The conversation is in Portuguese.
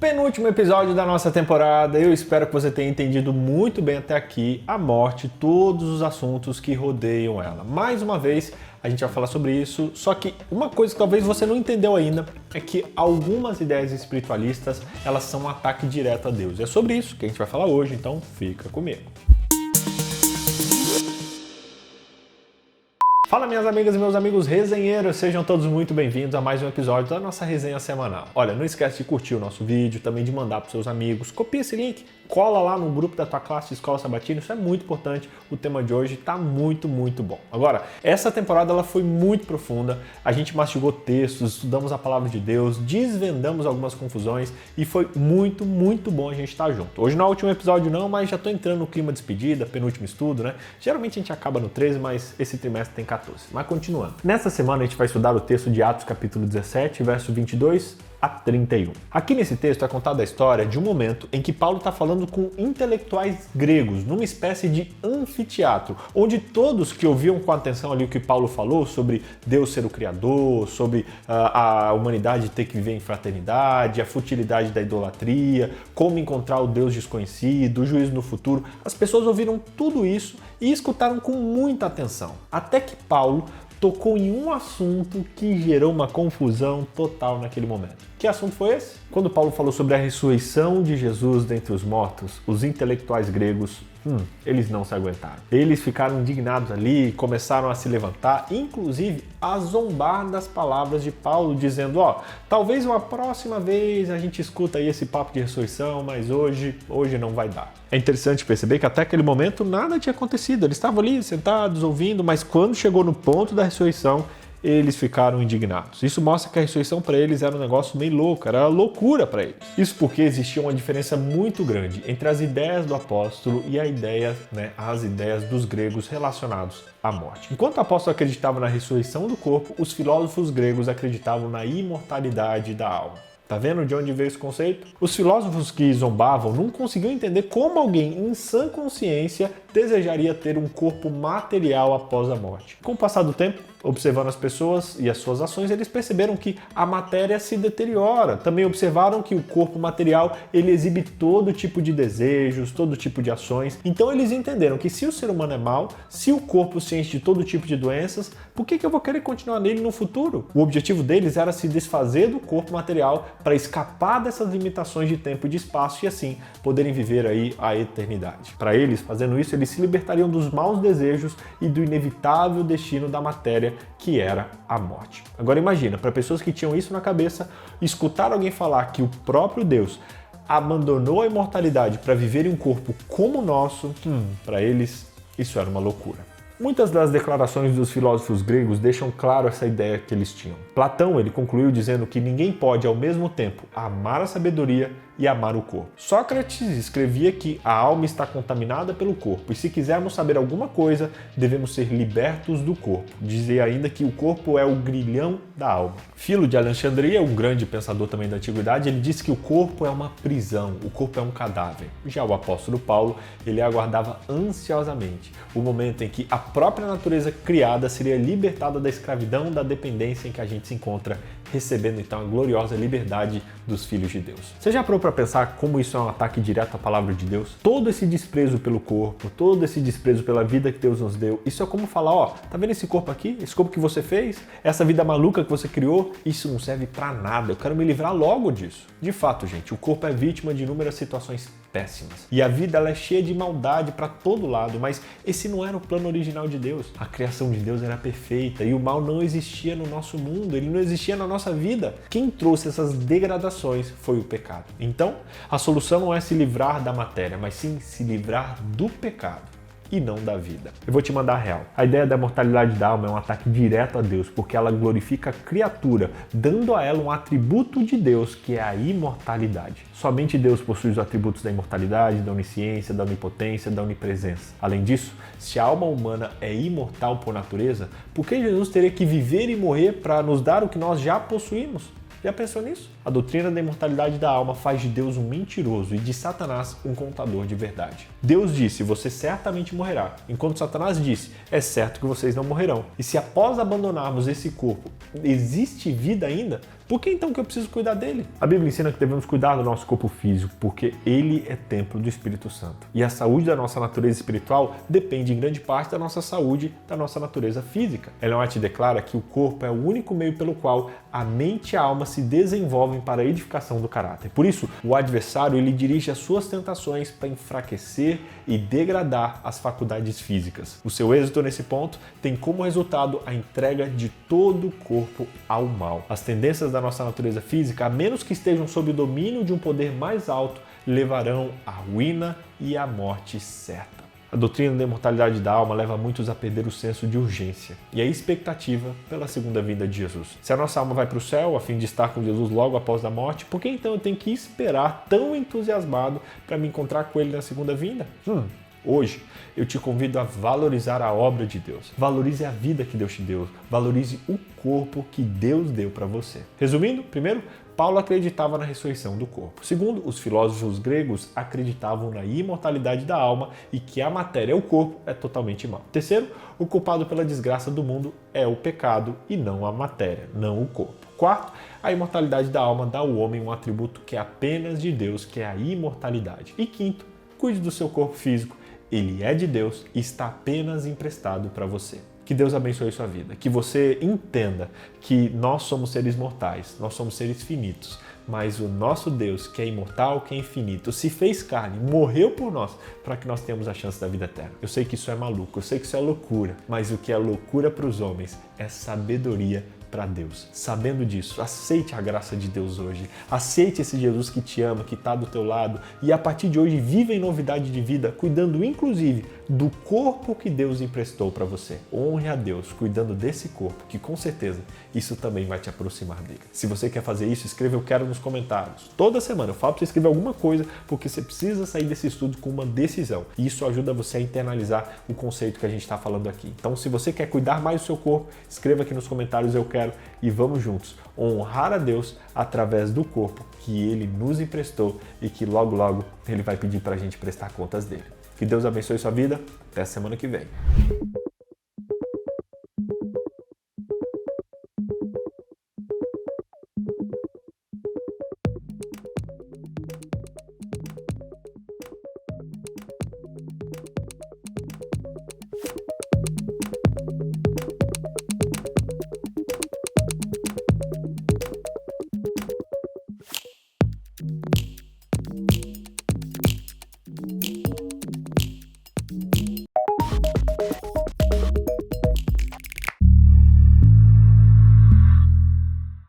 Penúltimo episódio da nossa temporada. Eu espero que você tenha entendido muito bem até aqui a morte, todos os assuntos que rodeiam ela. Mais uma vez, a gente vai falar sobre isso, só que uma coisa que talvez você não entendeu ainda é que algumas ideias espiritualistas, elas são um ataque direto a Deus. E é sobre isso que a gente vai falar hoje, então fica comigo. Fala minhas amigas e meus amigos resenheiros, sejam todos muito bem-vindos a mais um episódio da nossa resenha semanal. Olha, não esquece de curtir o nosso vídeo, também de mandar para os seus amigos, copia esse link, cola lá no grupo da tua classe de Escola Sabatina, isso é muito importante, o tema de hoje está muito bom. Agora, essa temporada ela foi muito profunda, a gente mastigou textos, estudamos a palavra de Deus, desvendamos algumas confusões e foi muito bom a gente estar junto. Hoje não é o último episódio não, mas já estou entrando no clima de despedida, penúltimo estudo, né? Geralmente a gente acaba no 13, mas esse trimestre tem 14. Mas continuando. Nessa semana a gente vai estudar o texto de Atos capítulo 17, verso 22 a 31. Aqui nesse texto é contada a história de um momento em que Paulo está falando com intelectuais gregos, numa espécie de anfiteatro, onde todos que ouviam com atenção ali o que Paulo falou sobre Deus ser o Criador, sobre a humanidade ter que viver em fraternidade, a futilidade da idolatria, como encontrar o Deus desconhecido, o juízo no futuro, as pessoas ouviram tudo isso e escutaram com muita atenção. Até que Paulo tocou em um assunto que gerou uma confusão total naquele momento. Que assunto foi esse? Quando Paulo falou sobre a ressurreição de Jesus dentre os mortos, os intelectuais gregos, eles não se aguentaram. Eles ficaram indignados ali, começaram a se levantar, inclusive a zombar das palavras de Paulo, dizendo, talvez uma próxima vez a gente escuta aí esse papo de ressurreição, mas hoje não vai dar. É interessante perceber que até aquele momento nada tinha acontecido, eles estavam ali sentados, ouvindo, mas quando chegou no ponto da ressurreição, eles ficaram indignados. Isso mostra que a ressurreição para eles era um negócio meio louco, era loucura para eles. Isso porque existia uma diferença muito grande entre as ideias do apóstolo e as ideias dos gregos relacionados à morte. Enquanto o apóstolo acreditava na ressurreição do corpo, os filósofos gregos acreditavam na imortalidade da alma. Tá vendo de onde veio esse conceito? Os filósofos que zombavam não conseguiam entender como alguém em sã consciência desejaria ter um corpo material após a morte. Com o passar do tempo, observando as pessoas e as suas ações, eles perceberam que a matéria se deteriora. Também observaram que o corpo material ele exibe todo tipo de desejos, todo tipo de ações. Então eles entenderam que se o ser humano é mau, se o corpo se enche de todo tipo de doenças, por que eu vou querer continuar nele no futuro? O objetivo deles era se desfazer do corpo material para escapar dessas limitações de tempo e de espaço e assim poderem viver aí a eternidade. Para eles, fazendo isso, eles se libertariam dos maus desejos e do inevitável destino da matéria, que era a morte. Agora imagina, para pessoas que tinham isso na cabeça, escutar alguém falar que o próprio Deus abandonou a imortalidade para viver em um corpo como o nosso, para eles isso era uma loucura. Muitas das declarações dos filósofos gregos deixam claro essa ideia que eles tinham. Platão ele concluiu dizendo que ninguém pode ao mesmo tempo amar a sabedoria e amar o corpo. Sócrates escrevia que a alma está contaminada pelo corpo e se quisermos saber alguma coisa, devemos ser libertos do corpo. Dizia ainda que o corpo é o grilhão da alma. Filo de Alexandria, um grande pensador também da antiguidade, ele disse que o corpo é uma prisão, o corpo é um cadáver. Já o apóstolo Paulo, ele aguardava ansiosamente o momento em que a própria natureza criada seria libertada da escravidão, da dependência em que a gente se encontra, recebendo então a gloriosa liberdade dos filhos de Deus. Você já parou para pensar como isso é um ataque direto à palavra de Deus? Todo esse desprezo pelo corpo, todo esse desprezo pela vida que Deus nos deu, isso é como falar, tá vendo esse corpo aqui? Esse corpo que você fez? Essa vida maluca que você criou? Isso não serve para nada, eu quero me livrar logo disso. De fato, gente, o corpo é vítima de inúmeras situações péssimas. E a vida ela é cheia de maldade para todo lado, mas esse não era o plano original de Deus. A criação de Deus era perfeita e o mal não existia no nosso mundo, ele não existia na nossa vida. Quem trouxe essas degradações foi o pecado. Então, a solução não é se livrar da matéria, mas sim se livrar do pecado e não da vida. Eu vou te mandar a real. A ideia da mortalidade da alma é um ataque direto a Deus, porque ela glorifica a criatura, dando a ela um atributo de Deus, que é a imortalidade. Somente Deus possui os atributos da imortalidade, da onisciência, da onipotência, da onipresença. Além disso, se a alma humana é imortal por natureza, por que Jesus teria que viver e morrer para nos dar o que nós já possuímos? Já pensou nisso? A doutrina da imortalidade da alma faz de Deus um mentiroso e de Satanás um contador de verdade. Deus disse, você certamente morrerá, enquanto Satanás disse, é certo que vocês não morrerão. E se após abandonarmos esse corpo, existe vida ainda, por que então que eu preciso cuidar dele? A Bíblia ensina que devemos cuidar do nosso corpo físico, porque ele é templo do Espírito Santo. E a saúde da nossa natureza espiritual depende em grande parte da nossa saúde, da nossa natureza física. Ellen White declara que o corpo é o único meio pelo qual a mente e a alma se desenvolvem para a edificação do caráter. Por isso, o adversário ele dirige as suas tentações para enfraquecer e degradar as faculdades físicas. O seu êxito nesse ponto tem como resultado a entrega de todo o corpo ao mal. As tendências da nossa natureza física, a menos que estejam sob o domínio de um poder mais alto, levarão à ruína e à morte certa. A doutrina da imortalidade da alma leva muitos a perder o senso de urgência e a expectativa pela segunda vinda de Jesus. Se a nossa alma vai para o céu a fim de estar com Jesus logo após a morte, por que então eu tenho que esperar tão entusiasmado para me encontrar com Ele na segunda vinda? Hoje, eu te convido a valorizar a obra de Deus. Valorize a vida que Deus te deu. Valorize o corpo que Deus deu para você. Resumindo, primeiro, Paulo acreditava na ressurreição do corpo. Segundo, os filósofos gregos acreditavam na imortalidade da alma e que a matéria, o corpo, é totalmente mau. Terceiro, o culpado pela desgraça do mundo é o pecado e não a matéria, não o corpo. Quarto, a imortalidade da alma dá ao homem um atributo que é apenas de Deus, que é a imortalidade. E quinto, cuide do seu corpo físico. Ele é de Deus e está apenas emprestado para você. Que Deus abençoe sua vida. Que você entenda que nós somos seres mortais, nós somos seres finitos. Mas o nosso Deus, que é imortal, que é infinito, se fez carne, morreu por nós, para que nós tenhamos a chance da vida eterna. Eu sei que isso é maluco, eu sei que isso é loucura, mas o que é loucura para os homens é sabedoria para Deus. Sabendo disso, aceite a graça de Deus hoje. Aceite esse Jesus que te ama, que está do teu lado e a partir de hoje viva em novidade de vida, cuidando inclusive do corpo que Deus emprestou para você. Honre a Deus cuidando desse corpo, que com certeza isso também vai te aproximar dele. Se você quer fazer isso, escreva eu quero nos comentários. Toda semana eu falo para você escrever alguma coisa porque você precisa sair desse estudo com uma decisão. E isso ajuda você a internalizar o conceito que a gente está falando aqui. Então, se você quer cuidar mais do seu corpo, escreva aqui nos comentários eu quero e vamos juntos honrar a Deus através do corpo que Ele nos emprestou e que logo, logo Ele vai pedir para a gente prestar contas dele. Que Deus abençoe sua vida. Até a semana que vem.